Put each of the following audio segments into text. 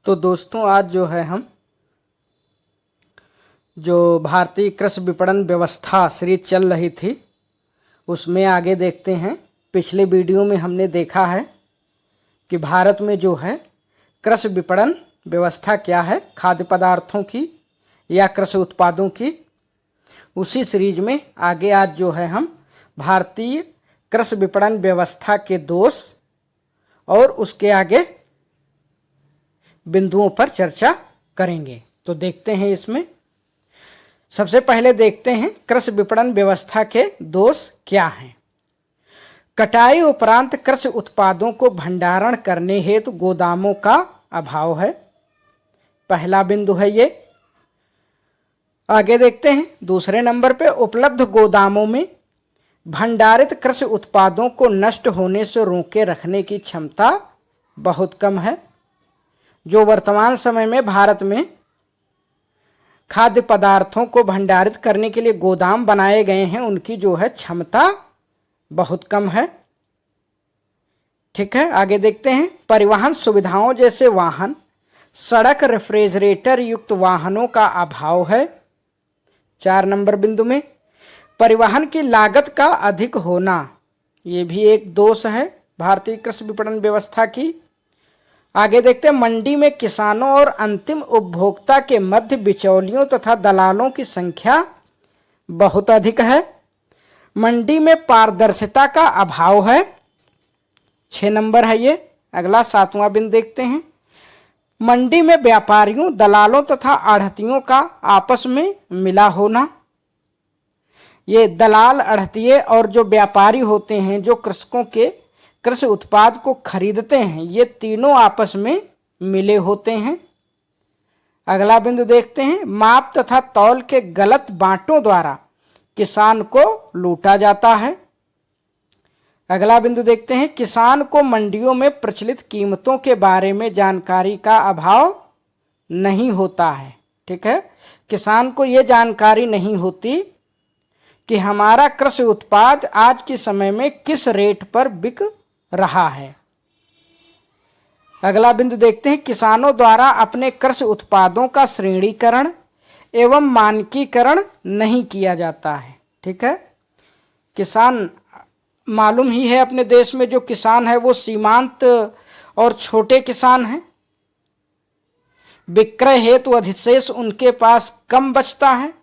तो दोस्तों आज जो है हम जो भारतीय कृषि विपणन व्यवस्था सीरीज चल रही थी उसमें आगे देखते हैं। पिछले वीडियो में हमने देखा है कि भारत में जो है कृषि विपणन व्यवस्था क्या है, खाद्य पदार्थों की या कृषि उत्पादों की। उसी सीरीज में आगे आज जो है हम भारतीय कृषि विपणन व्यवस्था के दोष और उसके आगे बिंदुओं पर चर्चा करेंगे। तो देखते हैं। इसमें सबसे पहले देखते हैं कृषि विपणन व्यवस्था के दोष क्या हैं। कटाई उपरांत कृषि उत्पादों को भंडारण करने हेतु गोदामों का अभाव है, पहला बिंदु है ये। आगे देखते हैं दूसरे नंबर पे, उपलब्ध गोदामों में भंडारित कृषि उत्पादों को नष्ट होने से रोके रखने की क्षमता बहुत कम है। जो वर्तमान समय में भारत में खाद्य पदार्थों को भंडारित करने के लिए गोदाम बनाए गए हैं उनकी जो है क्षमता बहुत कम है। ठीक है, आगे देखते हैं। परिवहन सुविधाओं जैसे वाहन, सड़क, रेफ्रिजरेटर युक्त वाहनों का अभाव है, 4 नंबर बिंदु में। परिवहन की लागत का अधिक होना, ये भी एक दोष है भारतीय कृषि विपणन व्यवस्था की। आगे देखते हैं। मंडी में किसानों और अंतिम उपभोक्ता के मध्य बिचौलियों तथा दलालों की संख्या बहुत अधिक है। मंडी में पारदर्शिता का अभाव है, 6 नंबर है ये। अगला 7वां बिंदु देखते हैं। मंडी में व्यापारियों, दलालों तथा आढ़तियों का आपस में मिला होना। ये दलाल, आढ़तिये और जो व्यापारी होते हैं जो कृषकों के कृषि उत्पाद को खरीदते हैं, ये तीनों आपस में मिले होते हैं। अगला बिंदु देखते हैं। माप तथा तौल के गलत बांटों द्वारा किसान को लूटा जाता है। अगला बिंदु देखते हैं। किसान को मंडियों में प्रचलित कीमतों के बारे में जानकारी का अभाव नहीं होता है। ठीक है, किसान को ये जानकारी नहीं होती कि हमारा कृषि उत्पाद आज के समय में किस रेट पर बिक रहा है। अगला बिंदु देखते हैं। किसानों द्वारा अपने कृषि उत्पादों का श्रेणीकरण एवं मानकीकरण नहीं किया जाता है। ठीक है, किसान मालूम ही है अपने देश में जो किसान है वो सीमांत और छोटे किसान हैं। विक्रय हेतु अधिशेष उनके पास कम बचता है,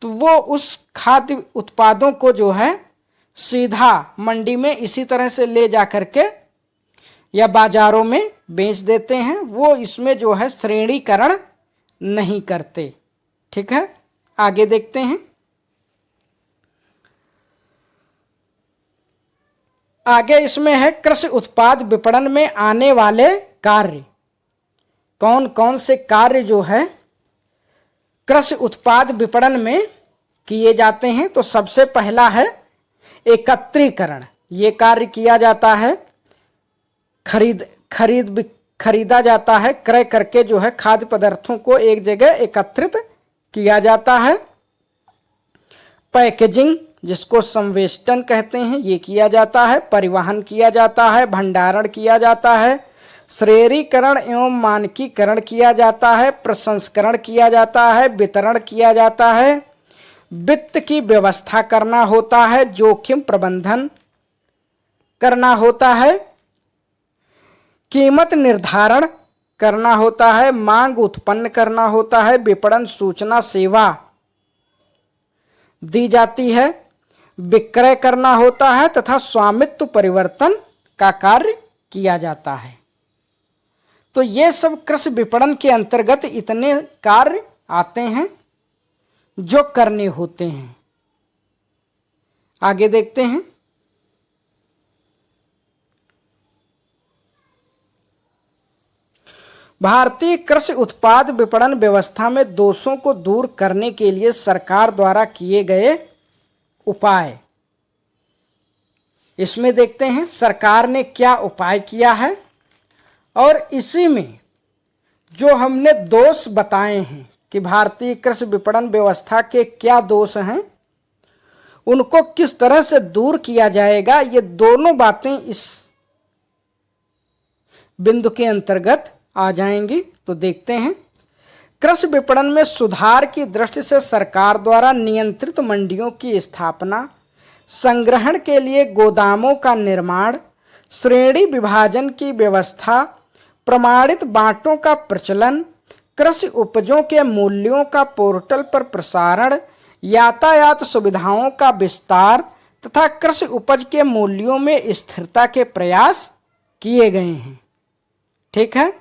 तो वो उस खाद्य उत्पादों को जो है सीधा मंडी में इसी तरह से ले जा करके या बाजारों में बेच देते हैं। वो इसमें जो है श्रेणीकरण नहीं करते। ठीक है, आगे देखते हैं। आगे इसमें है कृषि उत्पाद विपणन में आने वाले कार्य। कौन कौन से कार्य जो है कृषि उत्पाद विपणन में किए जाते हैं। तो सबसे पहला है एकत्रीकरण। ये कार्य किया जाता है, खरीदा जाता है, क्रय करके जो है खाद्य पदार्थों को एक जगह एकत्रित किया जाता है। पैकेजिंग, जिसको संवेष्टन कहते हैं, ये किया जाता है। परिवहन किया जाता है, भंडारण किया जाता है, श्रेणीकरण एवं मानकीकरण किया जाता है, प्रसंस्करण किया जाता है, वितरण किया जाता है, वित्त की व्यवस्था करना होता है, जोखिम प्रबंधन करना होता है, कीमत निर्धारण करना होता है, मांग उत्पन्न करना होता है, विपणन सूचना सेवा दी जाती है, विक्रय करना होता है तथा स्वामित्व परिवर्तन का कार्य किया जाता है। तो ये सब कृषि विपणन के अंतर्गत इतने कार्य आते हैं जो करने होते हैं। आगे देखते हैं। भारतीय कृषि उत्पाद विपणन व्यवस्था में दोषों को दूर करने के लिए सरकार द्वारा किए गए उपाय। इसमें देखते हैं सरकार ने क्या उपाय किया है और इसी में जो हमने दोष बताए हैं कि भारतीय कृषि विपणन व्यवस्था के क्या दोष हैं, उनको किस तरह से दूर किया जाएगा, ये दोनों बातें इस बिंदु के अंतर्गत आ जाएंगी। तो देखते हैं, कृषि विपणन में सुधार की दृष्टि से सरकार द्वारा नियंत्रित मंडियों की स्थापना, संग्रहण के लिए गोदामों का निर्माण, श्रेणी विभाजन की व्यवस्था, प्रमाणित बांटों का प्रचलन, कृषि उपजों के मूल्यों का पोर्टल पर प्रसारण, यातायात सुविधाओं का विस्तार तथा कृषि उपज के मूल्यों में स्थिरता के प्रयास किए गए हैं। ठीक है,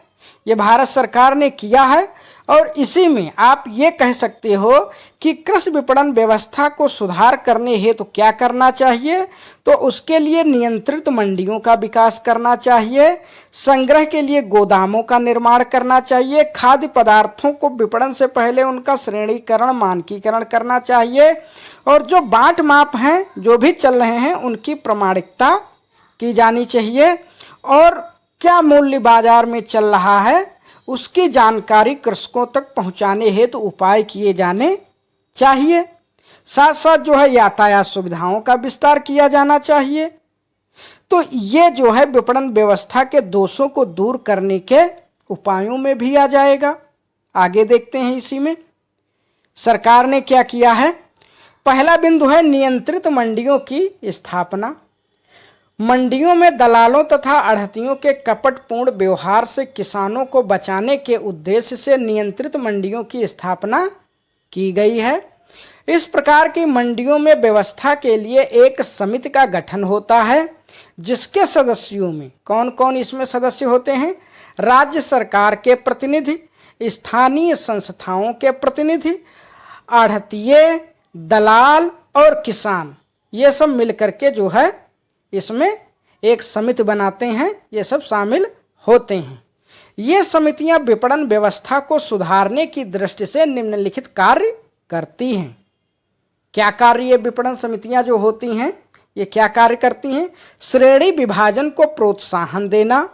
ये भारत सरकार ने किया है और इसी में आप ये कह सकते हो कि कृषि विपणन व्यवस्था को सुधार करने हेतु तो क्या करना चाहिए, तो उसके लिए नियंत्रित मंडियों का विकास करना चाहिए, संग्रह के लिए गोदामों का निर्माण करना चाहिए, खाद्य पदार्थों को विपणन से पहले उनका श्रेणीकरण मानकीकरण करना चाहिए और जो बाट माप हैं जो भी चल रहे हैं उनकी प्रमाणिकता की जानी चाहिए और क्या मूल्य बाजार में चल रहा है उसकी जानकारी कृषकों तक पहुंचाने हेतु उपाय किए जाने चाहिए। साथ साथ जो है यातायात सुविधाओं का विस्तार किया जाना चाहिए। तो ये जो है विपणन व्यवस्था के दोषों को दूर करने के उपायों में भी आ जाएगा। आगे देखते हैं, इसी में सरकार ने क्या किया है। पहला बिंदु है नियंत्रित मंडियों की स्थापना। मंडियों में दलालों तथा आढ़तियों के कपटपूर्ण व्यवहार से किसानों को बचाने के उद्देश्य से नियंत्रित मंडियों की स्थापना की गई है। इस प्रकार की मंडियों में व्यवस्था के लिए एक समिति का गठन होता है जिसके सदस्यों में कौन कौन इसमें सदस्य होते हैं, राज्य सरकार के प्रतिनिधि, स्थानीय संस्थाओं के प्रतिनिधि, आढ़तिये, दलाल और किसान, ये सब मिलकर के जो है इसमें एक समिति बनाते हैं, ये सब शामिल होते हैं। ये समितियां विपणन व्यवस्था को सुधारने की दृष्टि से निम्नलिखित कार्य करती हैं। क्या कार्य ये विपणन समितियां जो होती हैं ये क्या कार्य करती हैं? श्रेणी विभाजन को प्रोत्साहन देना,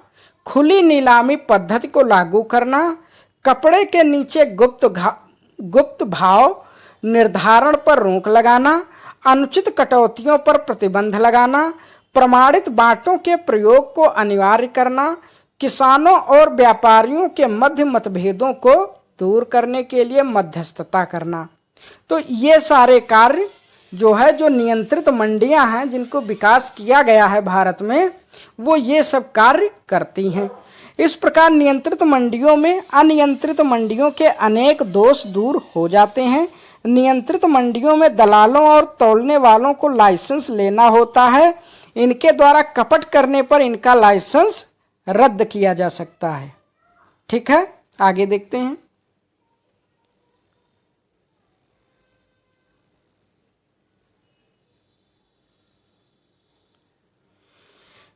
खुली नीलामी पद्धति को लागू करना, कपड़े के नीचे गुप्त भाव निर्धारण पर रोक लगाना, अनुचित कटौतियों पर प्रतिबंध लगाना, प्रमाणित बांटों के प्रयोग को अनिवार्य करना, किसानों और व्यापारियों के मध्य मतभेदों को दूर करने के लिए मध्यस्थता करना। तो ये सारे कार्य जो है, जो नियंत्रित मंडियां हैं जिनको विकास किया गया है भारत में, वो ये सब कार्य करती हैं। इस प्रकार नियंत्रित मंडियों में अनियंत्रित मंडियों के अनेक दोष दूर हो जाते हैं। नियंत्रित मंडियों में दलालों और तौलने वालों को लाइसेंस लेना होता है। इनके द्वारा कपट करने पर इनका लाइसेंस रद्द किया जा सकता है। ठीक है, आगे देखते हैं।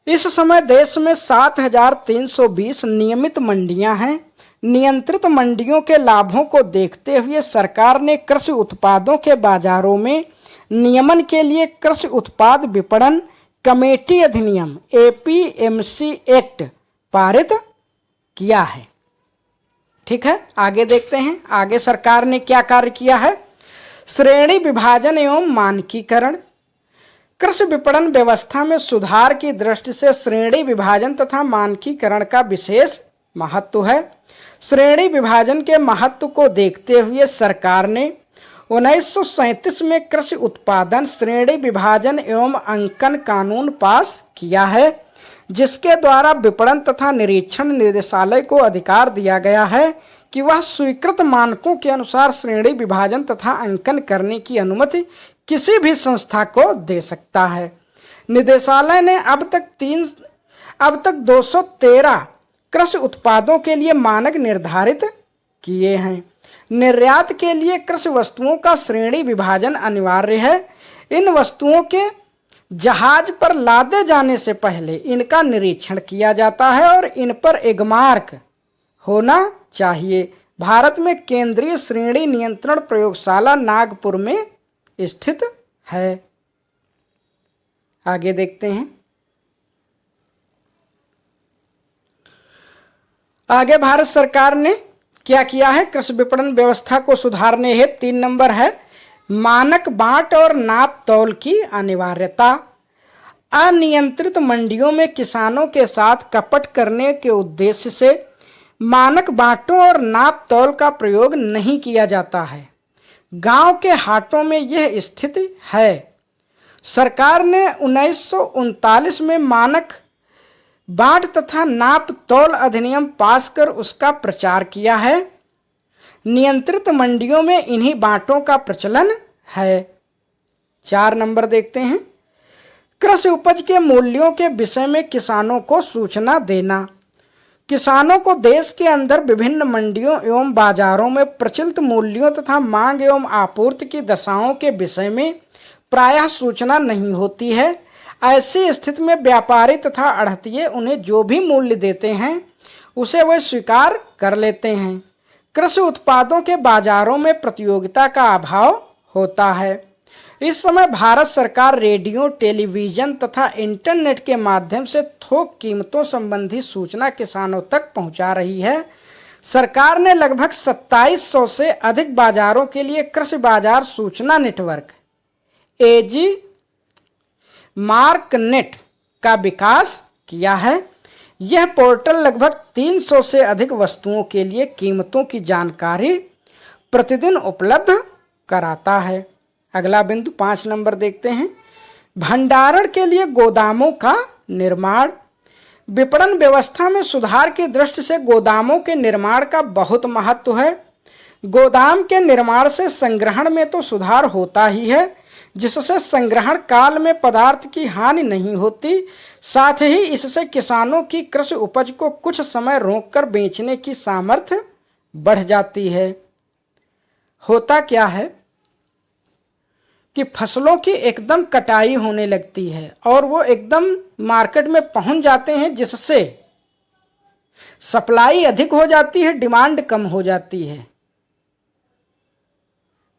इस समय देश में 7,320 नियमित मंडियां हैं। नियंत्रित मंडियों के लाभों को देखते हुए सरकार ने कृषि उत्पादों के बाजारों में नियमन के लिए कृषि उत्पाद विपणन कमेटी अधिनियम APMC एक्ट पारित किया है। ठीक है, आगे देखते हैं। आगे सरकार ने क्या कार्य किया है। श्रेणी विभाजन एवं मानकीकरण। कृषि विपणन व्यवस्था में सुधार की दृष्टि से श्रेणी विभाजन तथा मानकीकरण का विशेष महत्व है। श्रेणी विभाजन के महत्व को देखते हुए सरकार ने 1937 में कृषि उत्पादन श्रेणी विभाजन एवं अंकन कानून पास किया है, जिसके द्वारा विपणन तथा निरीक्षण निदेशालय को अधिकार दिया गया है कि वह स्वीकृत मानकों के अनुसार श्रेणी विभाजन तथा अंकन करने की अनुमति किसी भी संस्था को दे सकता है। निदेशालय ने अब तक 213 कृषि उत्पादों के लिए मानक निर्धारित किए हैं। निर्यात के लिए कृषि वस्तुओं का श्रेणी विभाजन अनिवार्य है। इन वस्तुओं के जहाज पर लादे जाने से पहले इनका निरीक्षण किया जाता है और इन पर एगमार्क होना चाहिए। भारत में केंद्रीय श्रेणी नियंत्रण प्रयोगशाला नागपुर में स्थित है। आगे देखते हैं। आगे भारत सरकार ने क्या किया है। कृषि विपणन व्यवस्था को सुधारने हेतु 3 नंबर है मानक बांट और नाप तौल की अनिवार्यता। अनियंत्रित मंडियों में किसानों के साथ कपट करने के उद्देश्य से मानक बांटों और नाप तौल का प्रयोग नहीं किया जाता है। गांव के हाटों में यह स्थिति है। सरकार ने 1939 में मानक बाट तथा नाप तौल अधिनियम पास कर उसका प्रचार किया है। नियंत्रित मंडियों में इन्हीं बांटों का प्रचलन है। 4 नंबर देखते हैं, कृषि उपज के मूल्यों के विषय में किसानों को सूचना देना। किसानों को देश के अंदर विभिन्न मंडियों एवं बाजारों में प्रचलित मूल्यों तथा मांग एवं आपूर्ति की दशाओं के विषय में प्रायः सूचना नहीं होती है। ऐसी स्थिति में व्यापारी तथा अड़हतिये उन्हें जो भी मूल्य देते हैं उसे वे स्वीकार कर लेते हैं। कृषि उत्पादों के बाजारों में प्रतियोगिता का अभाव होता है। इस समय भारत सरकार रेडियो, टेलीविजन तथा इंटरनेट के माध्यम से थोक कीमतों संबंधी सूचना किसानों तक पहुंचा रही है। सरकार ने लगभग 2700 से अधिक बाजारों के लिए कृषि बाजार सूचना नेटवर्क एजी मार्कनेट का विकास किया है। यह पोर्टल लगभग 300 से अधिक वस्तुओं के लिए कीमतों की जानकारी प्रतिदिन उपलब्ध कराता है। अगला बिंदु 5 नंबर देखते हैं, भंडारण के लिए गोदामों का निर्माण। विपणन व्यवस्था में सुधार की दृष्टि से गोदामों के निर्माण का बहुत महत्व है। गोदाम के निर्माण से संग्रहण में तो सुधार होता ही है, जिससे संग्रहण काल में पदार्थ की हानि नहीं होती। साथ ही इससे किसानों की कृषि उपज को कुछ समय रोककर बेचने की सामर्थ्य बढ़ जाती है। होता क्या है कि फसलों की एकदम कटाई होने लगती है और वो एकदम मार्केट में पहुंच जाते हैं, जिससे सप्लाई अधिक हो जाती है, डिमांड कम हो जाती है।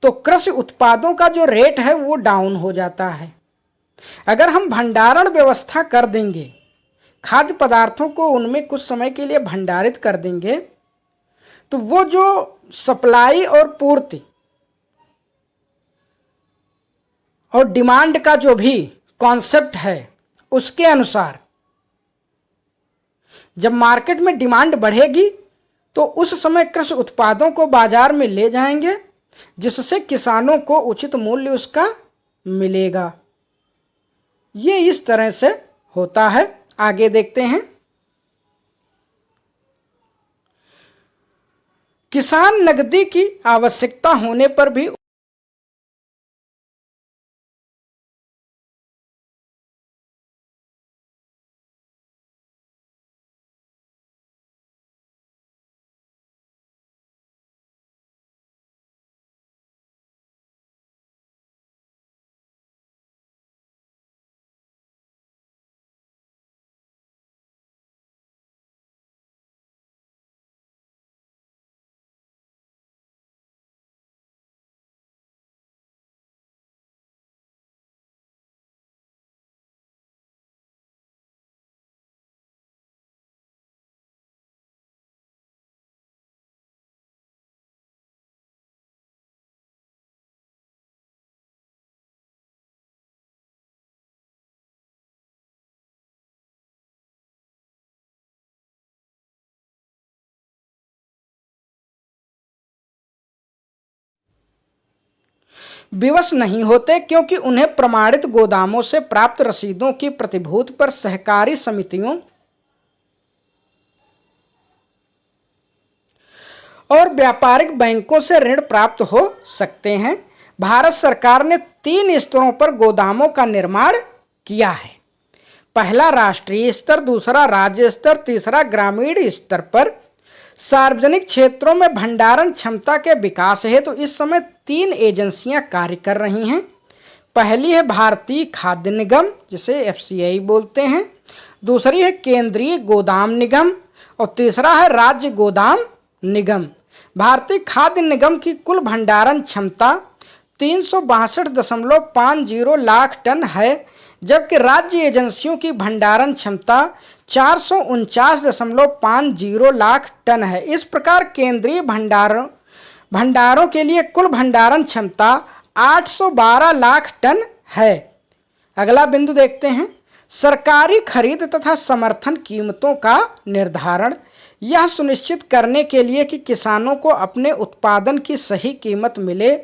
तो कृषि उत्पादों का जो रेट है वो डाउन हो जाता है। अगर हम भंडारण व्यवस्था कर देंगे, खाद्य पदार्थों को उनमें कुछ समय के लिए भंडारित कर देंगे, तो वो जो सप्लाई और पूर्ति और डिमांड का जो भी कॉन्सेप्ट है उसके अनुसार जब मार्केट में डिमांड बढ़ेगी तो उस समय कृषि उत्पादों को बाजार में ले जाएंगे, जिससे किसानों को उचित मूल्य उसका मिलेगा। ये इस तरह से होता है। आगे देखते हैं, किसान नकदी की आवश्यकता होने पर भी विवश नहीं होते, क्योंकि उन्हें प्रमाणित गोदामों से प्राप्त रसीदों की प्रतिभूति पर सहकारी समितियों और व्यापारिक बैंकों से ऋण प्राप्त हो सकते हैं। भारत सरकार ने 3 स्तरों पर गोदामों का निर्माण किया है। पहला राष्ट्रीय स्तर, दूसरा राज्य स्तर, तीसरा ग्रामीण स्तर पर। सार्वजनिक क्षेत्रों में भंडारण क्षमता के विकास हेतु इस समय 3 एजेंसियां कार्य कर रही हैं। पहली है भारतीय खाद्य निगम, जिसे FCI बोलते हैं। दूसरी है केंद्रीय गोदाम निगम और तीसरा है राज्य गोदाम निगम। भारतीय खाद्य निगम की कुल भंडारण क्षमता 362.50 लाख टन है, जबकि राज्य एजेंसियों की भंडारण क्षमता 449.50 लाख टन है। इस प्रकार केंद्रीय भंडारों के लिए कुल भंडारण क्षमता 812 लाख टन है। अगला बिंदु देखते हैं, सरकारी खरीद तथा समर्थन कीमतों का निर्धारण, यह सुनिश्चित करने के लिए कि किसानों को अपने उत्पादन की सही कीमत मिले,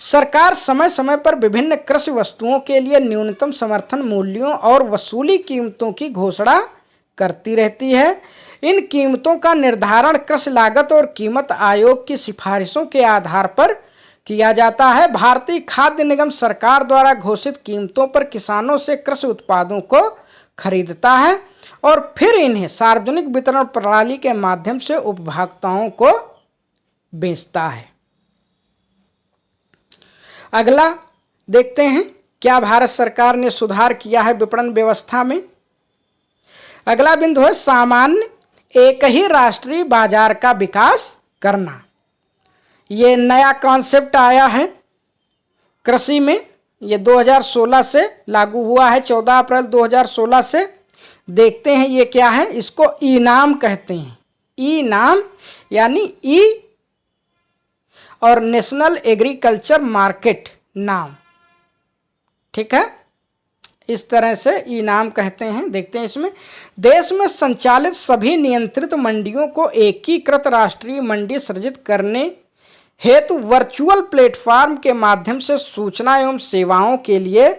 सरकार समय समय पर विभिन्न कृषि वस्तुओं के लिए न्यूनतम समर्थन मूल्यों और वसूली कीमतों की घोषणा करती रहती है। इन कीमतों का निर्धारण कृषि लागत और कीमत आयोग की सिफारिशों के आधार पर किया जाता है। भारतीय खाद्य निगम सरकार द्वारा घोषित कीमतों पर किसानों से कृषि उत्पादों को खरीदता है और फिर इन्हें सार्वजनिक वितरण प्रणाली के माध्यम से उपभोक्ताओं को बेचता है। अगला देखते हैं क्या भारत सरकार ने सुधार किया है विपणन व्यवस्था में। अगला बिंदु है सामान्य एक ही राष्ट्रीय बाजार का विकास करना। ये नया कॉन्सेप्ट आया है कृषि में, ये 2016 से लागू हुआ है, 14 अप्रैल 2016 से। देखते हैं ये क्या है। इसको ई नाम कहते हैं। ई नाम यानी ई और नेशनल एग्रीकल्चर मार्केट नाम, ठीक है, इस तरह से ई नाम कहते हैं। देखते हैं इसमें देश में संचालित सभी नियंत्रित मंडियों को एकीकृत राष्ट्रीय मंडी सृजित करने हेतु वर्चुअल प्लेटफॉर्म के माध्यम से सूचना एवं सेवाओं के लिए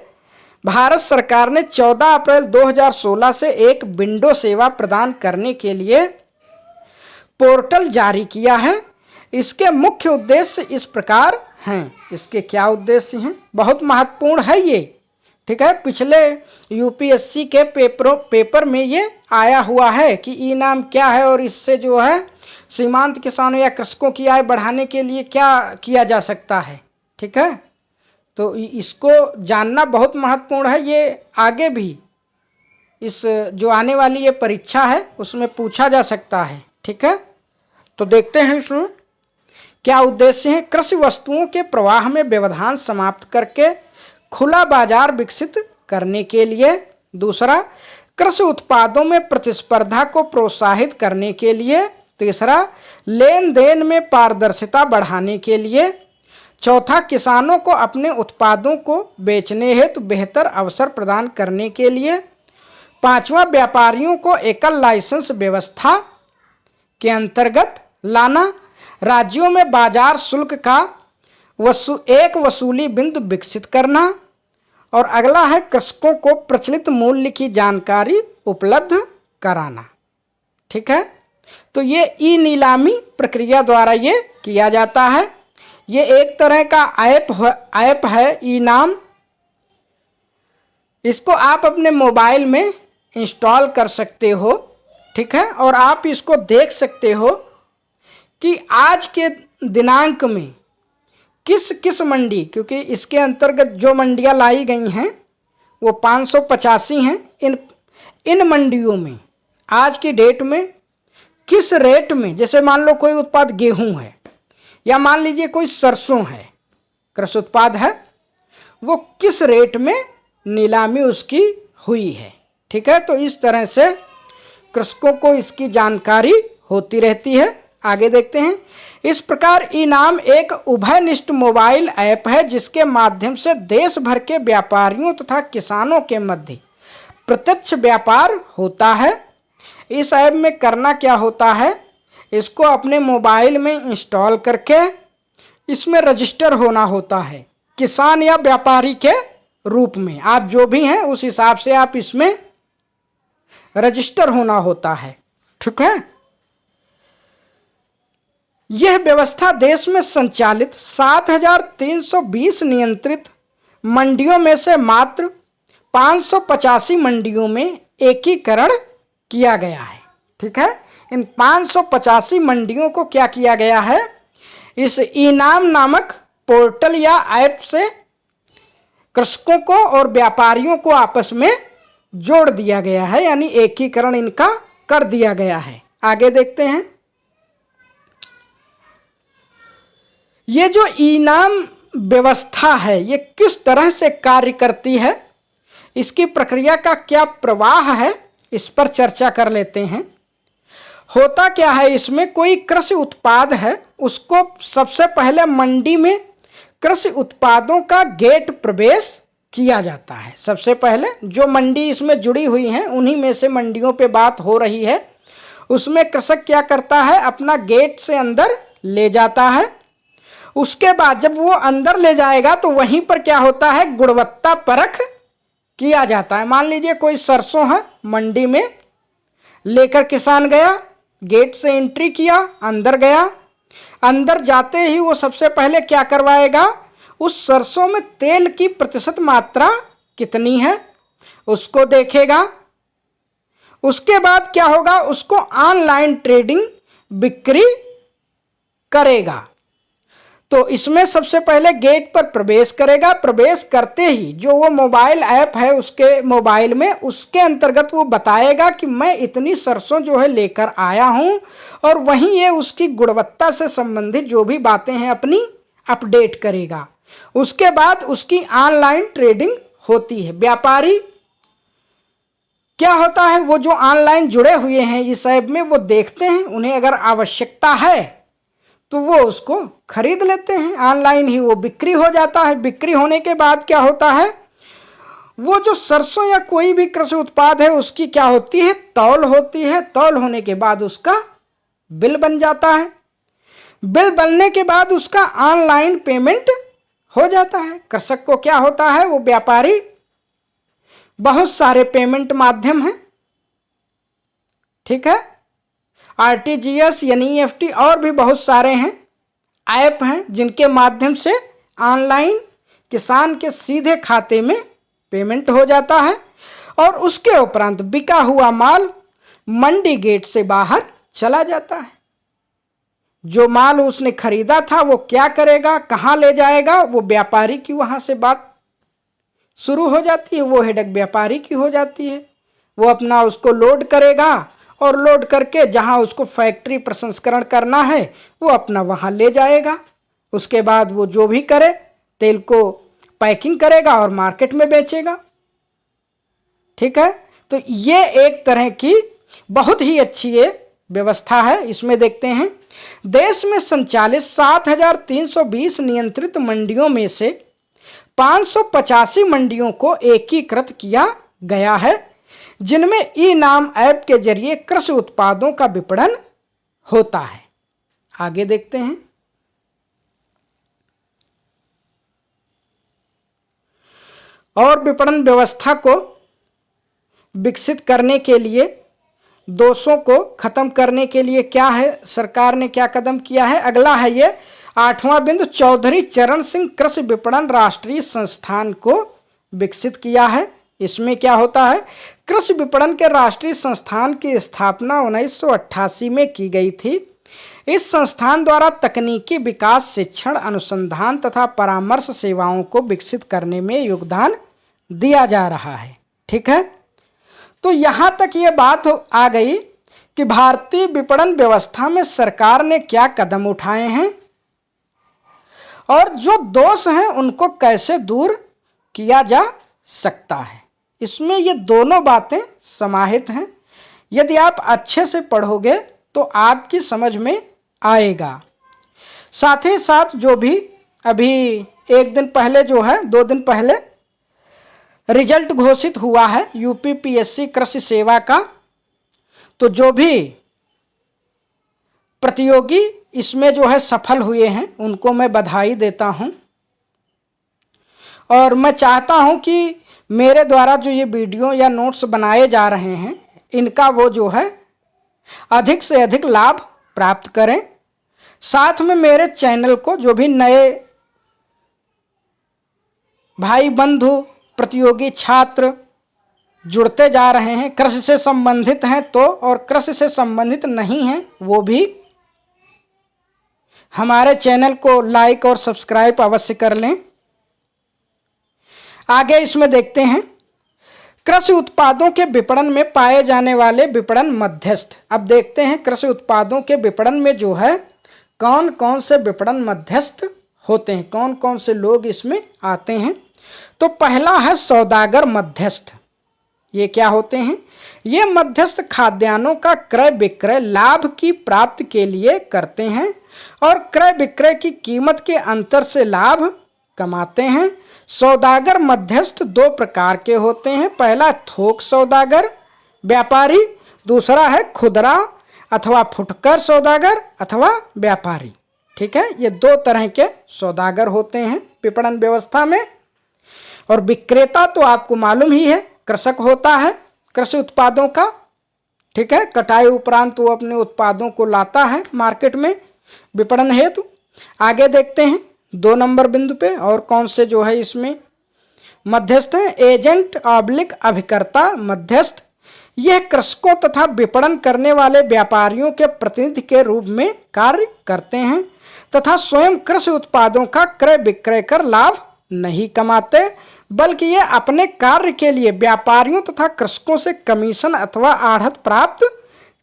भारत सरकार ने 14 अप्रैल 2016 से एक विंडो सेवा प्रदान करने के लिए पोर्टल जारी किया है। इसके मुख्य उद्देश्य इस प्रकार हैं। इसके क्या उद्देश्य हैं? बहुत महत्वपूर्ण है ये, ठीक है। पिछले यूपीएससी के पेपर में ये आया हुआ है कि ई नाम क्या है और इससे जो है सीमांत किसानों या कृषकों की आय बढ़ाने के लिए क्या किया जा सकता है, ठीक है। तो इसको जानना बहुत महत्वपूर्ण है। ये आगे भी इस जो आने वाली ये परीक्षा है उसमें पूछा जा सकता है, ठीक है। तो देखते हैं इसमें क्या उद्देश्य है। कृषि वस्तुओं के प्रवाह में व्यवधान समाप्त करके खुला बाजार विकसित करने के लिए। दूसरा, कृषि उत्पादों में प्रतिस्पर्धा को प्रोत्साहित करने के लिए। तीसरा, लेन देन में पारदर्शिता बढ़ाने के लिए। चौथा, किसानों को अपने उत्पादों को बेचने हेतु बेहतर अवसर प्रदान करने के लिए। पांचवा, व्यापारियों को एकल लाइसेंस व्यवस्था के अंतर्गत लाना। राज्यों में बाजार शुल्क का एक वसूली बिंदु विकसित करना। और अगला है कृषकों को प्रचलित मूल्य की जानकारी उपलब्ध कराना, ठीक है। तो ये ई नीलामी प्रक्रिया द्वारा ये किया जाता है। ये एक तरह का ऐप है ई नाम। इसको आप अपने मोबाइल में इंस्टॉल कर सकते हो, ठीक है। और आप इसको देख सकते हो कि आज के दिनांक में किस किस मंडी, क्योंकि इसके अंतर्गत जो मंडियां लाई गई हैं वो 585 हैं। इन मंडियों में आज की डेट में किस रेट में, जैसे मान लो कोई उत्पाद गेहूं है या मान लीजिए कोई सरसों है, कृषि उत्पाद है, वो किस रेट में नीलामी उसकी हुई है, ठीक है। तो इस तरह से कृषकों को इसकी जानकारी होती रहती है। आगे देखते हैं। इस प्रकार ई नाम एक उभयनिष्ठ मोबाइल ऐप है जिसके माध्यम से देश भर के व्यापारियों तथा किसानों के मध्य प्रत्यक्ष व्यापार होता है। इस ऐप में करना क्या होता है, इसको अपने मोबाइल में इंस्टॉल करके इसमें रजिस्टर होना होता है किसान या व्यापारी के रूप में। आप जो भी हैं उस हिसाब से आप इसमें रजिस्टर होना होता है, ठीक है। यह व्यवस्था देश में संचालित 7,320 नियंत्रित मंडियों में से मात्र 585 मंडियों में एकीकरण किया गया है, ठीक है। इन 585 मंडियों को क्या किया गया है, इस ई नाम नामक पोर्टल या ऐप से कृषकों को और व्यापारियों को आपस में जोड़ दिया गया है, यानी एकीकरण इनका कर दिया गया है। आगे देखते हैं। ये जो ई नाम व्यवस्था है ये किस तरह से कार्य करती है, इसकी प्रक्रिया का क्या प्रवाह है, इस पर चर्चा कर लेते हैं। होता क्या है, इसमें कोई कृषि उत्पाद है, उसको सबसे पहले मंडी में कृषि उत्पादों का गेट प्रवेश किया जाता है। सबसे पहले जो मंडी इसमें जुड़ी हुई हैं, उन्हीं में से मंडियों पे बात हो रही है, उसमें कृषक क्या करता है, अपना गेट से अंदर ले जाता है। उसके बाद जब वो अंदर ले जाएगा तो वहीं पर क्या होता है, गुणवत्ता परख किया जाता है। मान लीजिए कोई सरसों है, मंडी में लेकर किसान गया, गेट से एंट्री किया, अंदर गया। अंदर जाते ही वो सबसे पहले क्या करवाएगा, उस सरसों में तेल की प्रतिशत मात्रा कितनी है उसको देखेगा। उसके बाद क्या होगा, उसको ऑनलाइन ट्रेडिंग बिक्री करेगा। तो इसमें सबसे पहले गेट पर प्रवेश करेगा। प्रवेश करते ही जो वो मोबाइल ऐप है उसके मोबाइल में, उसके अंतर्गत वो बताएगा कि मैं इतनी सरसों जो है लेकर आया हूं, और वहीं ये उसकी गुणवत्ता से संबंधित जो भी बातें हैं अपनी अपडेट करेगा। उसके बाद उसकी ऑनलाइन ट्रेडिंग होती है। व्यापारी क्या होता है, वो जो ऑनलाइन जुड़े हुए हैं इस ऐप में, वो देखते हैं, उन्हें अगर आवश्यकता है तो वो उसको खरीद लेते हैं। ऑनलाइन ही वो बिक्री हो जाता है। बिक्री होने के बाद क्या होता है, वो जो सरसों या कोई भी कृषि उत्पाद है उसकी क्या होती है, तौल होती है। तौल होने के बाद उसका बिल बन जाता है। बिल बनने के बाद उसका ऑनलाइन पेमेंट हो जाता है। कृषक को क्या होता है, वो व्यापारी, बहुत सारे पेमेंट माध्यम हैं, ठीक है, आरटीजीएस यानी ईएफटी, और भी बहुत सारे हैं, ऐप हैं जिनके माध्यम से ऑनलाइन किसान के सीधे खाते में पेमेंट हो जाता है। और उसके उपरांत बिका हुआ माल मंडी गेट से बाहर चला जाता है। जो माल उसने खरीदा था वो क्या करेगा, कहाँ ले जाएगा, वो व्यापारी की वहाँ से बात शुरू हो जाती है। वो हेडक व्यापारी की हो जाती है। वो अपना उसको लोड करेगा, और लोड करके जहाँ उसको फैक्ट्री प्रसंस्करण करना है वो अपना वहाँ ले जाएगा। उसके बाद वो जो भी करे, तेल को पैकिंग करेगा और मार्केट में बेचेगा, ठीक है। तो ये एक तरह की बहुत ही अच्छी ये व्यवस्था है। इसमें देखते हैं, देश में संचालित 7,320 नियंत्रित मंडियों में से 585 मंडियों को एकीकृत किया गया है, जिनमें ई नाम ऐप के जरिए कृषि उत्पादों का विपणन होता है। आगे देखते हैं, और विपणन व्यवस्था को विकसित करने के लिए, दोषों को खत्म करने के लिए क्या है, सरकार ने क्या कदम किया है। अगला है ये 8वां बिंदु, चौधरी चरण सिंह कृषि विपणन राष्ट्रीय संस्थान को विकसित किया है। इसमें क्या होता है, कृषि विपणन के राष्ट्रीय संस्थान की स्थापना 1988 में की गई थी। इस संस्थान द्वारा तकनीकी विकास, शिक्षण, अनुसंधान तथा परामर्श सेवाओं को विकसित करने में योगदान दिया जा रहा है, ठीक है। तो यहाँ तक ये बात आ गई कि भारतीय विपणन व्यवस्था में सरकार ने क्या कदम उठाए हैं, और जो दोष हैं उनको कैसे दूर किया जा सकता है। इसमें ये दोनों बातें समाहित हैं। यदि आप अच्छे से पढ़ोगे तो आपकी समझ में आएगा। साथ ही साथ जो भी अभी एक दिन पहले जो है, 2 दिन पहले रिजल्ट घोषित हुआ है यूपीपीएससी कृषि सेवा का, तो जो भी प्रतियोगी इसमें जो है सफल हुए हैं उनको मैं बधाई देता हूं। और मैं चाहता हूं कि मेरे द्वारा जो ये वीडियो या नोट्स बनाए जा रहे हैं, इनका वो जो है अधिक से अधिक लाभ प्राप्त करें। साथ में मेरे चैनल को जो भी नए भाई बंधु, प्रतियोगी छात्र जुड़ते जा रहे हैं, कृषि से संबंधित हैं तो, और कृषि से संबंधित नहीं हैं वो भी हमारे चैनल को लाइक और सब्सक्राइब अवश्य कर लें। आगे इसमें देखते हैं, कृषि उत्पादों के विपणन में पाए जाने वाले विपणन मध्यस्थ। अब देखते हैं कृषि उत्पादों के विपणन में जो है कौन कौन से विपणन मध्यस्थ होते हैं, कौन कौन से लोग इसमें आते हैं। तो पहला है सौदागर मध्यस्थ। ये क्या होते हैं, ये मध्यस्थ खाद्यान्नों का क्रय विक्रय लाभ की प्राप्ति के लिए करते हैं और क्रय विक्रय की कीमत के अंतर से लाभ कमाते हैं। सौदागर मध्यस्थ दो प्रकार के होते हैं। पहला थोक सौदागर व्यापारी, दूसरा है खुदरा अथवा फुटकर सौदागर अथवा व्यापारी। ठीक है, ये दो तरह के सौदागर होते हैं विपणन व्यवस्था में। और विक्रेता तो आपको मालूम ही है, कृषक होता है कृषि उत्पादों का। ठीक है, कटाई उपरांत वो अपने उत्पादों को लाता है मार्केट में विपणन हेतु। आगे देखते हैं 2 नंबर बिंदु पे और कौन से जो है इसमें मध्यस्थ हैं। एजेंट ऑब्लिक अभिकर्ता मध्यस्थ, यह कृषकों तथा विपणन करने वाले व्यापारियों के प्रतिनिधि के रूप में कार्य करते हैं तथा स्वयं कृषि उत्पादों का क्रय विक्रय कर लाभ नहीं कमाते, बल्कि ये अपने कार्य के लिए व्यापारियों तथा कृषकों से कमीशन अथवा आढ़त प्राप्त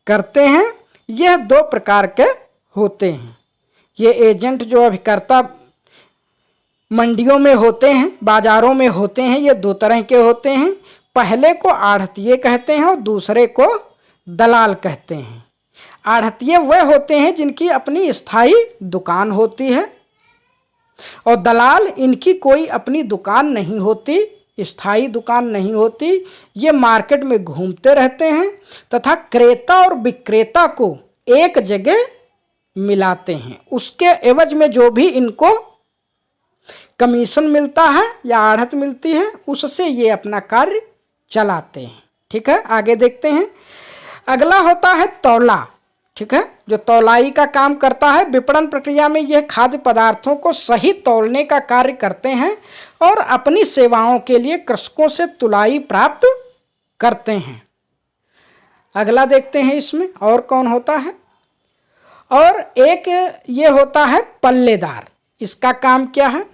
करते हैं। यह 2 प्रकार के होते हैं। ये एजेंट जो अभिकर्ता मंडियों में होते हैं, बाजारों में होते हैं, ये 2 तरह के होते हैं। पहले को आढ़तिये कहते हैं और दूसरे को दलाल कहते हैं। आढ़तिये वह होते हैं जिनकी अपनी स्थायी दुकान होती है और दलाल इनकी कोई अपनी दुकान नहीं होती, स्थायी दुकान नहीं होती। ये मार्केट में घूमते रहते हैं तथा क्रेता और विक्रेता को एक जगह मिलाते हैं। उसके एवज में जो भी इनको कमीशन मिलता है या आढ़त मिलती है, उससे ये अपना कार्य चलाते हैं। ठीक है, आगे देखते हैं। अगला होता है तौला। ठीक है, जो तौलाई का काम करता है। विपणन प्रक्रिया में यह खाद्य पदार्थों को सही तौलने का कार्य करते हैं और अपनी सेवाओं के लिए कृषकों से तुलाई प्राप्त करते हैं। अगला देखते हैं इसमें और कौन होता है। और एक ये होता है पल्लेदार। इसका काम क्या है?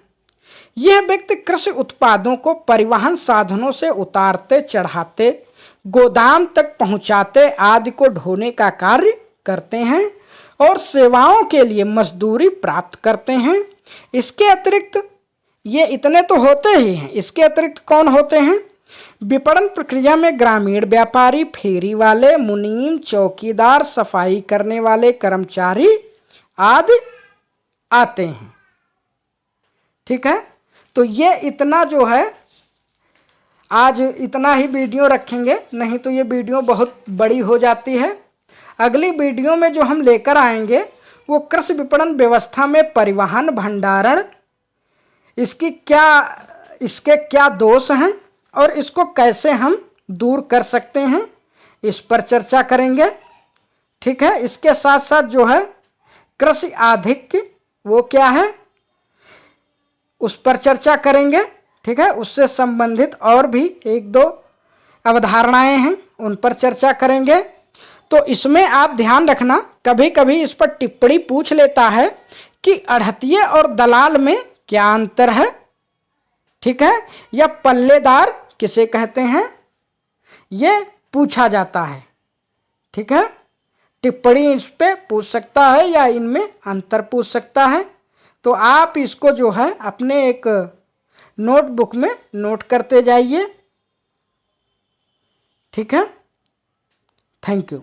यह व्यक्ति कृषि उत्पादों को परिवहन साधनों से उतारते चढ़ाते गोदाम तक पहुंचाते आदि को ढोने का कार्य करते हैं और सेवाओं के लिए मजदूरी प्राप्त करते हैं। इसके अतिरिक्त ये इतने तो होते ही हैं, इसके अतिरिक्त कौन होते हैं? विपणन प्रक्रिया में ग्रामीण व्यापारी, फेरी वाले, मुनीम, चौकीदार, सफाई करने वाले कर्मचारी आदि आते हैं। ठीक है, तो ये इतना जो है आज इतना ही वीडियो रखेंगे, नहीं तो ये वीडियो बहुत बड़ी हो जाती है। अगली वीडियो में जो हम लेकर आएंगे वो कृषि विपणन व्यवस्था में परिवहन, भंडारण, इसके क्या दोष हैं और इसको कैसे हम दूर कर सकते हैं, इस पर चर्चा करेंगे। ठीक है, इसके साथ साथ जो है कृषि आधिक्य वो क्या है उस पर चर्चा करेंगे। ठीक है, उससे संबंधित और भी 1-2 अवधारणाएं हैं, उन पर चर्चा करेंगे। तो इसमें आप ध्यान रखना, कभी कभी इस पर टिप्पणी पूछ लेता है कि अढ़तिये और दलाल में क्या अंतर है। ठीक है, या पल्लेदार किसे कहते हैं, ये पूछा जाता है। ठीक है, टिप्पणी इस पे पूछ सकता है या इनमें अंतर पूछ सकता है। तो आप इसको जो है अपने एक नोटबुक में नोट करते जाइए। ठीक है, थैंक यू।